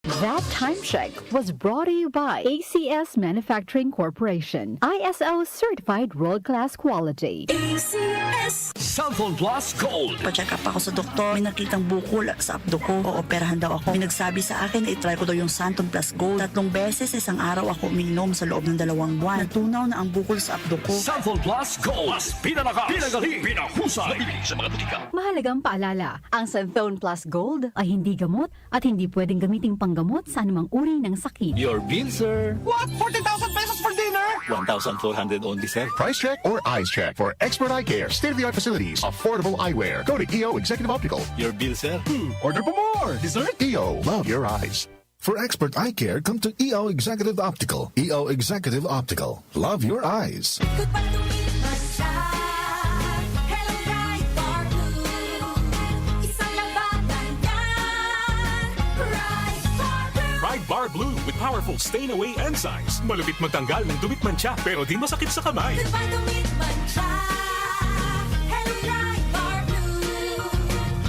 That time check was brought to you by ACS Manufacturing Corporation. ISO certified world-class quality. ACS Cellphone Plus Gold. Pa-check up ako sa doktor, may nakitang bukol sa abdo ko. Ooperahan daw ako. May nagsabi sa akin na itry ko daw yung Santon Plus Gold. 3 beses isang araw ako uminom sa loob ng 2 buwan. Natunaw na ang bukol sa abdo ko. Cellphone Plus Gold. Mas pinalakas, pinagaling, pinahusay. Mabili sa mga butika. Mahalagang paalala, ang Santhone Plus Gold ay hindi gamot at hindi pwedeng gamiting panggamot sa anumang uri ng sakit. Your bill, sir. What? 40,000 pesos for dinner? 1,400 only, sir. Price check or eyes check for expert eye care, state-of-the-art facilities, affordable eyewear. Go to EO Executive Optical. Your bill, sir. Order for more. Dessert? EO. Love your eyes. For expert eye care, come to EO Executive Optical. EO Executive Optical. Love your eyes. Kapag tumipas siya, hello bright bar blue. Isang labanan yan, bright bar blue. Bright Bar Blue with powerful stain-away enzymes. Malupit magtanggal ng dumit mancha pero di masakit sa kamay. Kapag tumipas siya, hello bright bar blue.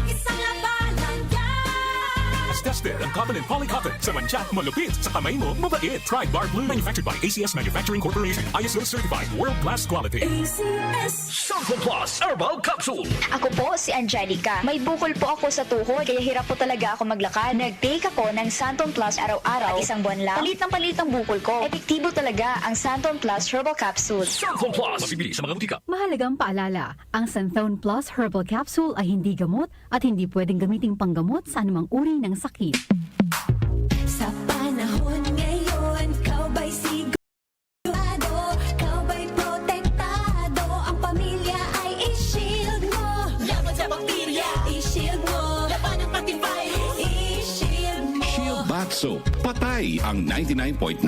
Isang labanan yan. As tested ang cotton and polycotton sa mancha, malupit sa kamay mo, mabait. Bright Bar Blue manufactured by ACS Manufacturing Corporation. ISO certified world-class quality. ACS Cellphone Plus Herbal Capsule. Ako po si Angelica. May bukol po ako sa tuhod kaya hirap po talaga ako maglakad. Nag-take ako ng Santon Plus araw-araw at 1 buwan lang. Palit ang bukol ko. Epektibo talaga ang Santon Plus Herbal Capsule. Cellphone Plus. Mabibili sa mga butika. Mahalagang paalala, ang Santhone Plus Herbal Capsule ay hindi gamot at hindi pwedeng gamiting panggamot sa anumang uri ng sakit. sa panahon ngayon, kau ba'y sigurado? Kau ba'y protektado? Ang pamilya ay i-shield mo. Laban sa bakterya, i-shield mo. Laban ng pati virus, i-shield mo. Shield Bath Soap. Patay ang 99.9%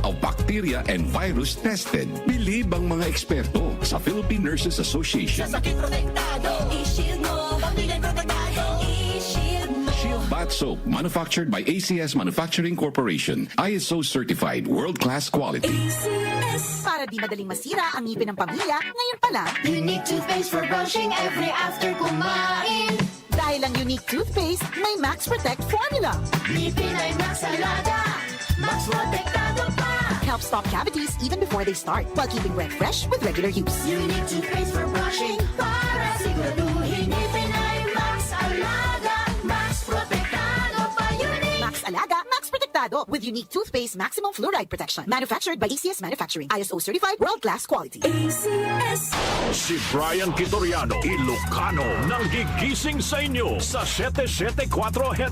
of bacteria and virus tested. Believe ang mga eksperto sa Philippine Nurses Association. Sa sakit protektado, i-shield mo. Pamilya protektado, i-shield mo. Shield Bath Soap, manufactured by ACS Manufacturing Corporation. ISO certified world-class quality. ACS. Para di madaling masira ang ngipin ng pamilya, ngayon pa lang, Unique toothpaste for brushing every after kumain. dahil ang unique toothpaste may Max Protect formula. Ngipin ay Max Alaga, Max Protektado pa. Helps stop cavities even before they start, while keeping breath fresh with regular use. Unique toothpaste for brushing para siguraduhin ngipin ay Max Alaga, Max Protektado pa. Unique. Max Alaga, Max Protectado with unique toothpaste maximum fluoride protection. Manufactured by ACS Manufacturing. ISO certified world-class quality. ACS. Si Brian Kitoriano, Ilocano, nang gigising sa inyo sa 774